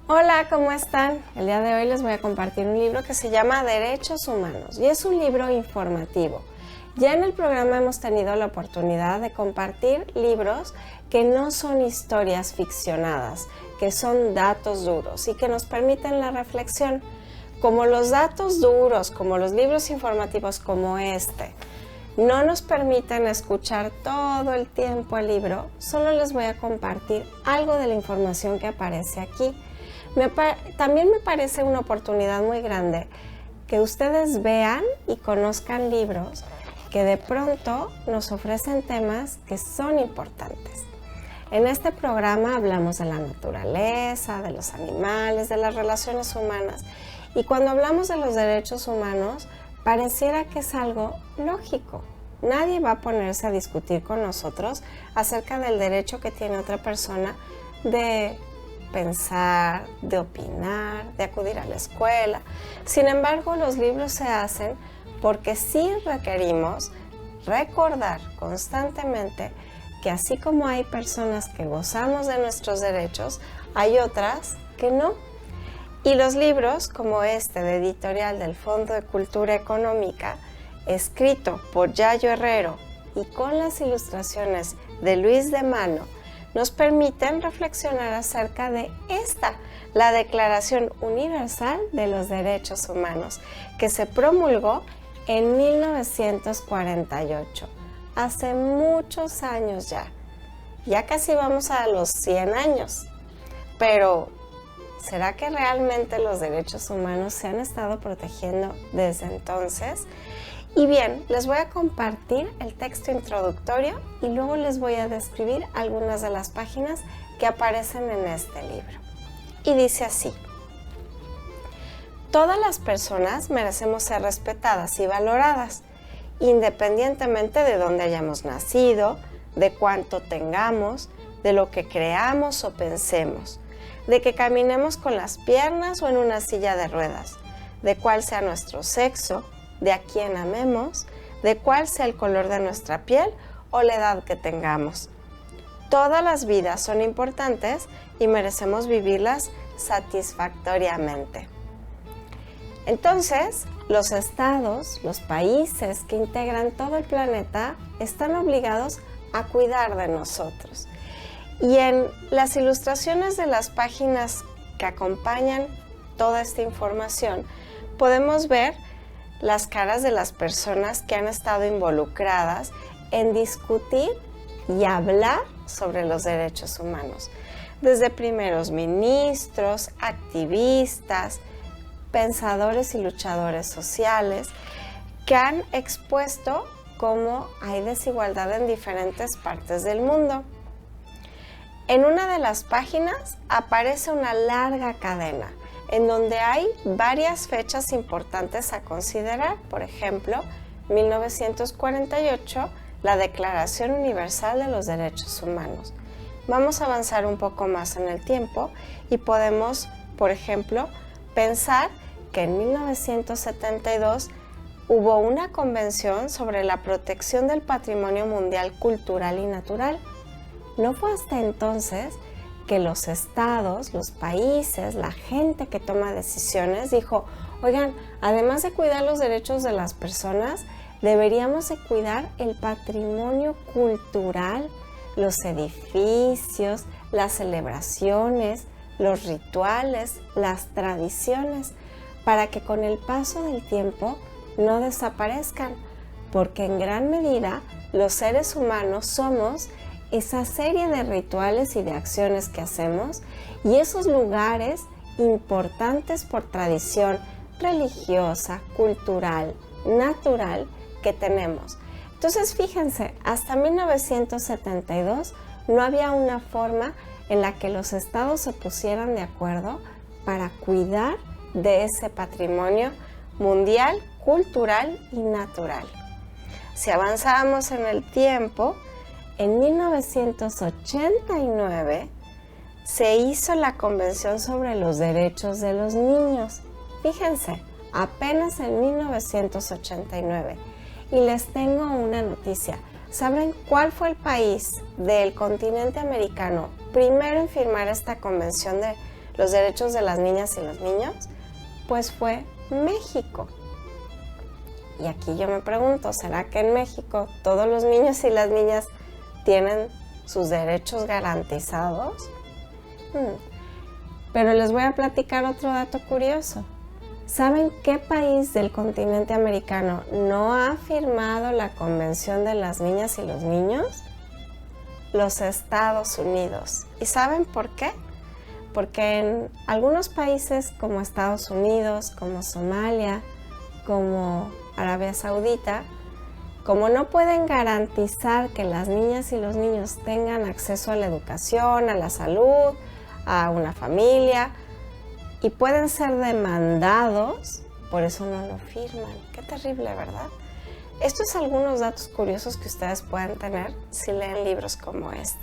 Hola, ¿cómo están? El día de hoy les voy a compartir un libro que se llama Derechos Humanos y es un libro informativo. Ya en el programa hemos tenido la oportunidad de compartir libros que no son historias ficcionadas, que son datos duros y que nos permiten la reflexión. Como los datos duros, como los libros informativos como este, no nos permiten escuchar todo el tiempo el libro, solo les voy a compartir algo de la información que aparece aquí. También me parece una oportunidad muy grande que ustedes vean y conozcan libros que de pronto nos ofrecen temas que son importantes. En este programa hablamos de la naturaleza, de los animales, de las relaciones humanas, y cuando hablamos de los derechos humanos, pareciera que es algo lógico. Nadie va a ponerse a discutir con nosotros acerca del derecho que tiene otra persona de pensar, de opinar, de acudir a la escuela. Sin embargo, los libros se hacen porque sí requerimos recordar constantemente que así como hay personas que gozamos de nuestros derechos, hay otras que no. Y los libros como este de editorial del Fondo de Cultura Económica, escrito por Yayo Herrero y con las ilustraciones de Luis de Mano, nos permiten reflexionar acerca de la Declaración Universal de los Derechos Humanos, que se promulgó en 1948, hace muchos años ya. Ya casi vamos a los 100 años, pero ¿será que realmente los derechos humanos se han estado protegiendo desde entonces? Y bien, les voy a compartir el texto introductorio y luego les voy a describir algunas de las páginas que aparecen en este libro. Y dice así: todas las personas merecemos ser respetadas y valoradas, independientemente de dónde hayamos nacido, de cuánto tengamos, de lo que creamos o pensemos, de que caminemos con las piernas o en una silla de ruedas, de cuál sea nuestro sexo, de a quién amemos, de cuál sea el color de nuestra piel o la edad que tengamos. Todas las vidas son importantes y merecemos vivirlas satisfactoriamente. Entonces, los estados, los países que integran todo el planeta están obligados a cuidar de nosotros. Y en las ilustraciones de las páginas que acompañan toda esta información, podemos ver las caras de las personas que han estado involucradas en discutir y hablar sobre los derechos humanos. Desde primeros ministros, activistas, pensadores y luchadores sociales que han expuesto cómo hay desigualdad en diferentes partes del mundo. En una de las páginas aparece una larga cadena en donde hay varias fechas importantes a considerar. Por ejemplo, 1948, la Declaración Universal de los Derechos Humanos. Vamos a avanzar un poco más en el tiempo y podemos, por ejemplo, pensar que en 1972 hubo una convención sobre la protección del patrimonio mundial cultural y natural. No fue hasta entonces que los estados, los países, la gente que toma decisiones dijo: oigan, además de cuidar los derechos de las personas, deberíamos de cuidar el patrimonio cultural, los edificios, las celebraciones, los rituales, las tradiciones, para que con el paso del tiempo no desaparezcan, porque en gran medida los seres humanos somos esa serie de rituales y de acciones que hacemos y esos lugares importantes por tradición religiosa, cultural, natural que tenemos. Entonces, fíjense, hasta 1972 no había una forma en la que los estados se pusieran de acuerdo para cuidar de ese patrimonio mundial, cultural y natural. Si avanzamos en el tiempo, en 1989 se hizo la Convención sobre los Derechos de los Niños. Fíjense, apenas en 1989. Y les tengo una noticia. ¿Saben cuál fue el país del continente americano primero en firmar esta Convención de los derechos de las niñas y los niños? Pues fue México. Y aquí yo me pregunto, ¿será que en México todos los niños y las niñas tienen sus derechos garantizados? Pero les voy a platicar otro dato curioso. ¿Saben qué país del continente americano no ha firmado la Convención de las Niñas y los Niños? Los Estados Unidos. ¿Y saben por qué? Porque en algunos países como Estados Unidos, como Somalia, como Arabia Saudita, como no pueden garantizar que las niñas y los niños tengan acceso a la educación, a la salud, a una familia, y pueden ser demandados, por eso no lo firman. Qué terrible, ¿verdad? Estos son algunos datos curiosos que ustedes pueden tener si leen libros como este.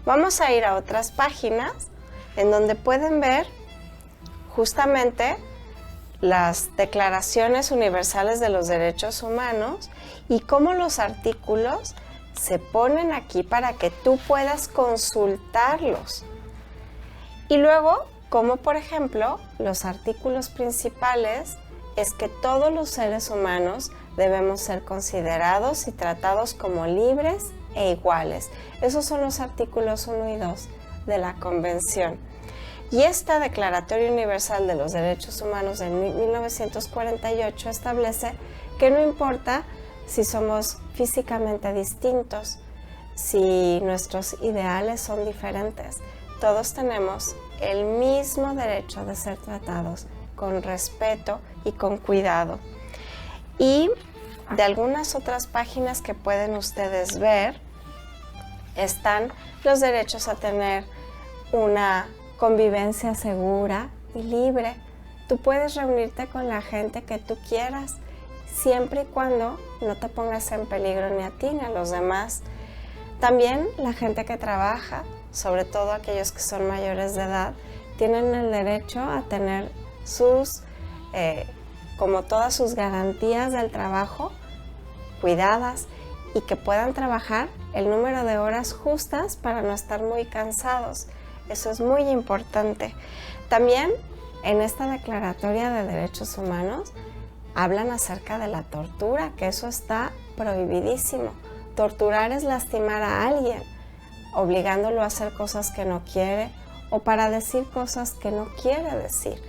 Vamos a ir a otras páginas en donde pueden ver justamente las Declaraciones Universales de los Derechos Humanos y cómo los artículos se ponen aquí para que tú puedas consultarlos. Y luego, como por ejemplo, los artículos principales es que todos los seres humanos debemos ser considerados y tratados como libres e iguales. Esos son los artículos 1 y 2 de la Convención. Y esta Declaratoria Universal de los Derechos Humanos de 1948 establece que no importa si somos físicamente distintos, si nuestros ideales son diferentes, todos tenemos el mismo derecho de ser tratados con respeto y con cuidado. Y de algunas otras páginas que pueden ustedes ver están los derechos a tener una convivencia segura y libre. Tú puedes reunirte con la gente que tú quieras, siempre y cuando no te pongas en peligro ni a ti ni a los demás. También la gente que trabaja, sobre todo aquellos que son mayores de edad, tienen el derecho a tener como todas sus garantías del trabajo cuidadas y que puedan trabajar el número de horas justas para no estar muy cansados. Eso es muy importante. También en esta Declaratoria de Derechos Humanos hablan acerca de la tortura, que eso está prohibidísimo. Torturar es lastimar a alguien, obligándolo a hacer cosas que no quiere o para decir cosas que no quiere decir.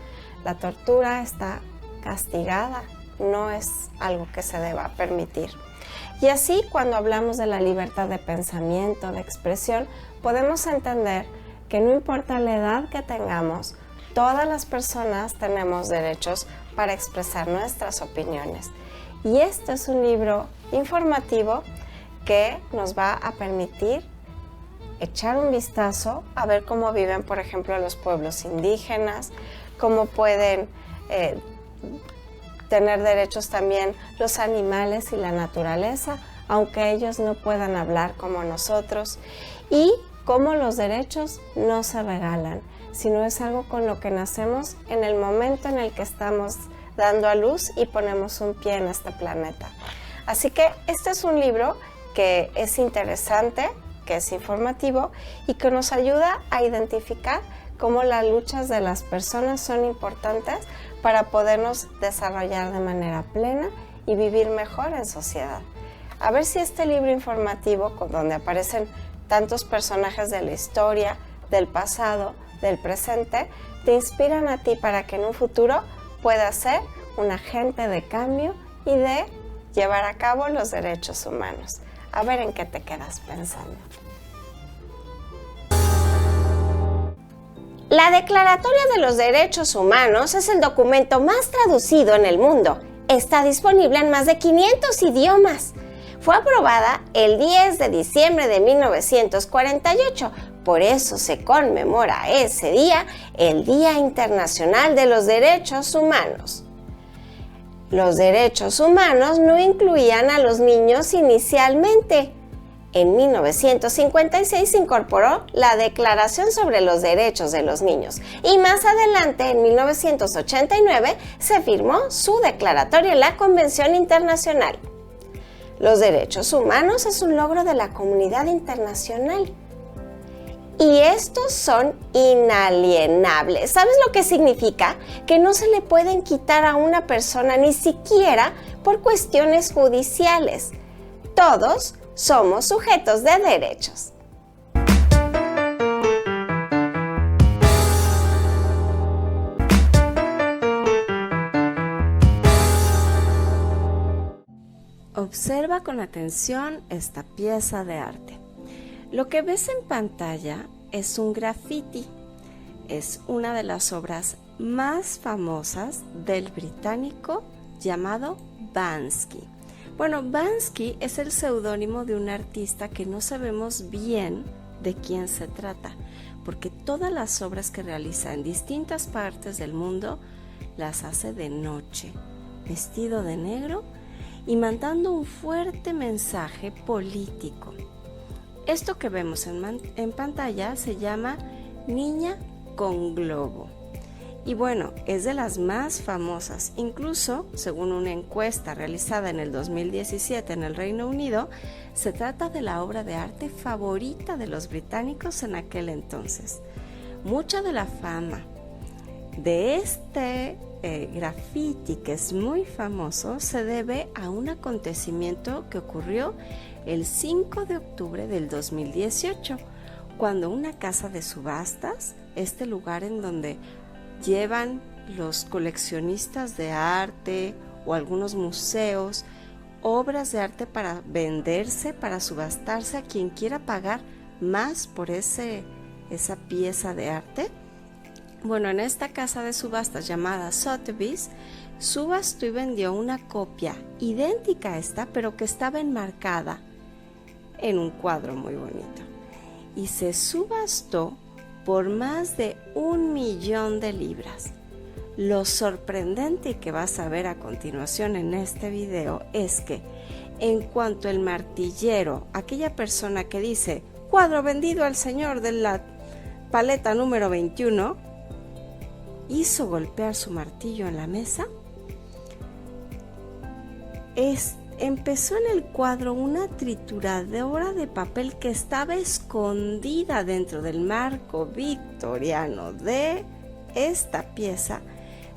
La tortura está castigada, no es algo que se deba permitir. Y así, cuando hablamos de la libertad de pensamiento, de expresión, podemos entender que no importa la edad que tengamos, todas las personas tenemos derechos para expresar nuestras opiniones. Y este es un libro informativo que nos va a permitir echar un vistazo a ver cómo viven, por ejemplo, los pueblos indígenas, cómo pueden tener derechos también los animales y la naturaleza, aunque ellos no puedan hablar como nosotros, y cómo los derechos no se regalan, sino es algo con lo que nacemos en el momento en el que estamos dando a luz y ponemos un pie en este planeta. Así que este es un libro que es interesante, que es informativo y que nos ayuda a identificar cómo las luchas de las personas son importantes para podernos desarrollar de manera plena y vivir mejor en sociedad. A ver si este libro informativo, donde aparecen tantos personajes de la historia, del pasado, del presente, te inspiran a ti para que en un futuro puedas ser un agente de cambio y de llevar a cabo los derechos humanos. A ver en qué te quedas pensando. La Declaratoria de los Derechos Humanos es el documento más traducido en el mundo. Está disponible en más de 500 idiomas. Fue aprobada el 10 de diciembre de 1948. Por eso se conmemora ese día el Día Internacional de los Derechos Humanos. Los derechos humanos no incluían a los niños inicialmente. En 1956 se incorporó la Declaración sobre los Derechos de los Niños y más adelante, en 1989, se firmó su declaratoria en la Convención Internacional. Los derechos humanos es un logro de la comunidad internacional Y estos son inalienables. ¿Sabes lo que significa? Que no se le pueden quitar a una persona ni siquiera por cuestiones judiciales. Todos somos sujetos de derechos. Observa con atención esta pieza de arte. Lo que ves en pantalla es un graffiti. Es una de las obras más famosas del británico llamado Banksy. Bueno, Banksy es el seudónimo de un artista que no sabemos bien de quién se trata, porque todas las obras que realiza en distintas partes del mundo las hace de noche, vestido de negro y mandando un fuerte mensaje político. Esto que vemos en pantalla se llama Niña con Globo. Y bueno, es de las más famosas. Incluso, según una encuesta realizada en el 2017 en el Reino Unido, se trata de la obra de arte favorita de los británicos en aquel entonces. Mucha de la fama de este graffiti, que es muy famoso, se debe a un acontecimiento que ocurrió el 5 de octubre del 2018, cuando una casa de subastas, este lugar en donde llevan los coleccionistas de arte o algunos museos obras de arte para venderse, para subastarse a quien quiera pagar más por esa pieza de arte. Bueno, en esta casa de subastas llamada Sotheby's, subastó y vendió una copia idéntica a esta, pero que estaba enmarcada en un cuadro muy bonito. Y se subastó por más de 1 millón de libras. Lo sorprendente que vas a ver a continuación en este video es que en cuanto el martillero, aquella persona que dice cuadro vendido al señor de la paleta número 21, hizo golpear su martillo en la mesa, empezó en el cuadro una trituradora de papel que estaba escondida dentro del marco victoriano de esta pieza.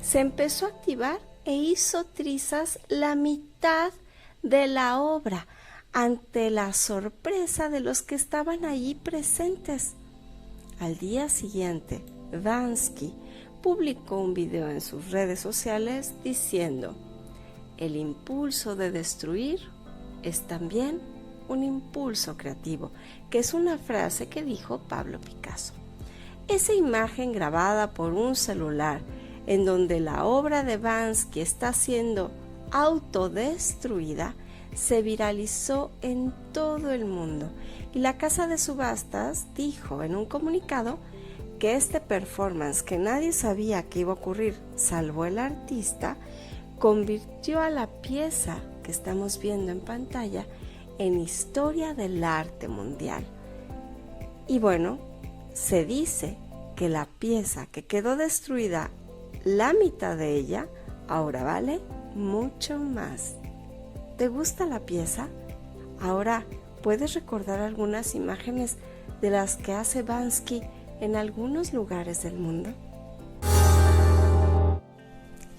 Se empezó a activar e hizo trizas la mitad de la obra ante la sorpresa de los que estaban allí presentes. Al día siguiente, Banksy publicó un video en sus redes sociales diciendo: el impulso de destruir es también un impulso creativo, que es una frase que dijo Pablo Picasso. Esa imagen grabada por un celular en donde la obra de Banksy está siendo autodestruida se viralizó en todo el mundo, y la casa de subastas dijo en un comunicado que este performance, que nadie sabía que iba a ocurrir salvo el artista, convirtió a la pieza que estamos viendo en pantalla en historia del arte mundial. Y bueno, se dice que la pieza que quedó destruida, la mitad de ella, ahora vale mucho más. ¿Te gusta la pieza? Ahora, ¿puedes recordar algunas imágenes de las que hace Banksy en algunos lugares del mundo?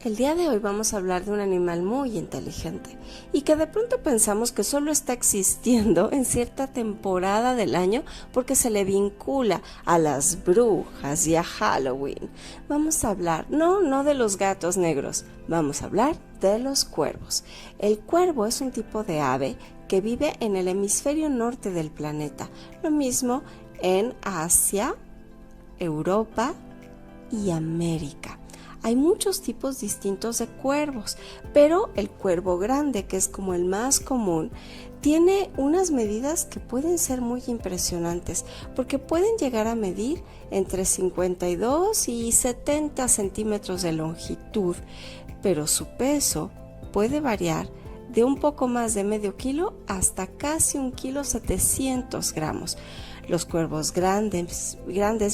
El día de hoy vamos a hablar de un animal muy inteligente y que de pronto pensamos que solo está existiendo en cierta temporada del año porque se le vincula a las brujas y a Halloween. Vamos a hablar, no de los gatos negros, vamos a hablar de los cuervos. El cuervo es un tipo de ave que vive en el hemisferio norte del planeta, lo mismo en Asia, Europa y América. Hay muchos tipos distintos de cuervos, pero el cuervo grande, que es como el más común, tiene unas medidas que pueden ser muy impresionantes, porque pueden llegar a medir entre 52 y 70 centímetros de longitud, pero su peso puede variar de un poco más de medio kilo hasta casi 1,7 kilos. Los cuervos grandes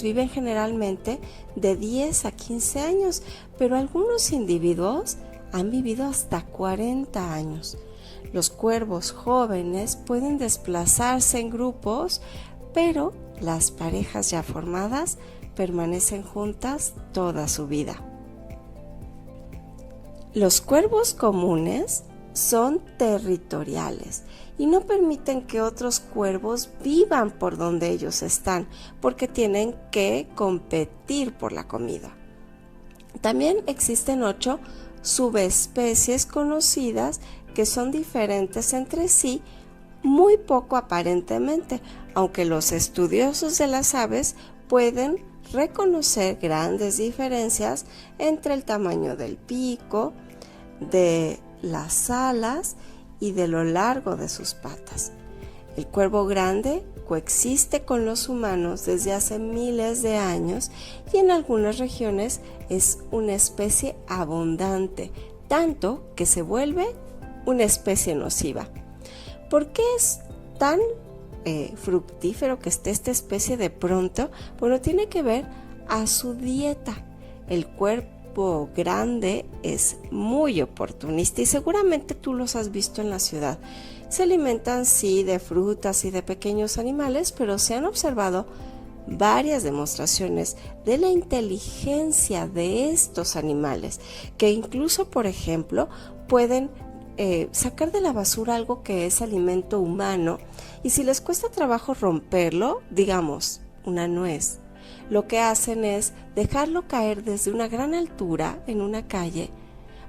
viven generalmente de 10 a 15 años, pero algunos individuos han vivido hasta 40 años. Los cuervos jóvenes pueden desplazarse en grupos, pero las parejas ya formadas permanecen juntas toda su vida. Los cuervos comunes son territoriales y no permiten que otros cuervos vivan por donde ellos están, porque tienen que competir por la comida. También existen 8 subespecies conocidas que son diferentes entre sí, muy poco aparentemente, aunque los estudiosos de las aves pueden reconocer grandes diferencias entre el tamaño del pico, de las alas y de lo largo de sus patas. El cuervo grande coexiste con los humanos desde hace miles de años y en algunas regiones es una especie abundante, tanto que se vuelve una especie nociva. ¿Por qué es tan fructífero que esté esta especie de pronto? Bueno, tiene que ver a su dieta. El cuervo grande es muy oportunista y seguramente tú los has visto en la ciudad. Se alimentan sí de frutas y de pequeños animales, pero se han observado varias demostraciones de la inteligencia de estos animales, que incluso, por ejemplo, pueden sacar de la basura algo que es alimento humano, y si les cuesta trabajo romperlo, digamos, una nuez, lo que hacen es dejarlo caer desde una gran altura en una calle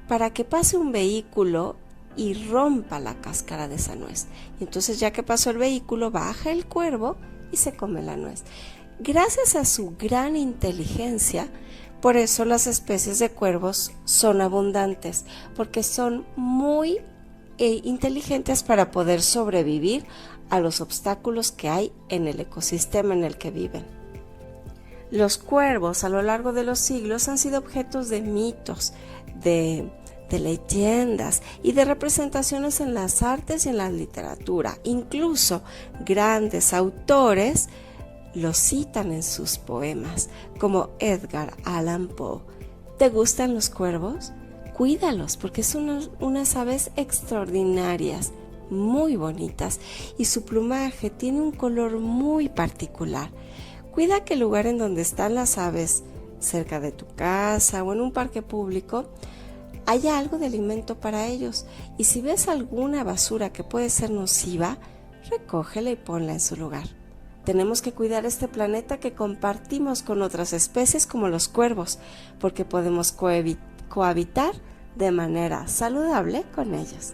para que pase un vehículo y rompa la cáscara de esa nuez. Y entonces, ya que pasó el vehículo, baja el cuervo y se come la nuez. Gracias a su gran inteligencia, por eso las especies de cuervos son abundantes, porque son muy inteligentes para poder sobrevivir a los obstáculos que hay en el ecosistema en el que viven. Los cuervos a lo largo de los siglos han sido objetos de mitos, de leyendas y de representaciones en las artes y en la literatura. Incluso grandes autores los citan en sus poemas, como Edgar Allan Poe. ¿Te gustan los cuervos? Cuídalos, porque son unas aves extraordinarias, muy bonitas, y su plumaje tiene un color muy particular. Cuida que el lugar en donde están las aves, cerca de tu casa o en un parque público, haya algo de alimento para ellos, y si ves alguna basura que puede ser nociva, recógela y ponla en su lugar. Tenemos que cuidar este planeta que compartimos con otras especies como los cuervos, porque podemos cohabitar de manera saludable con ellos.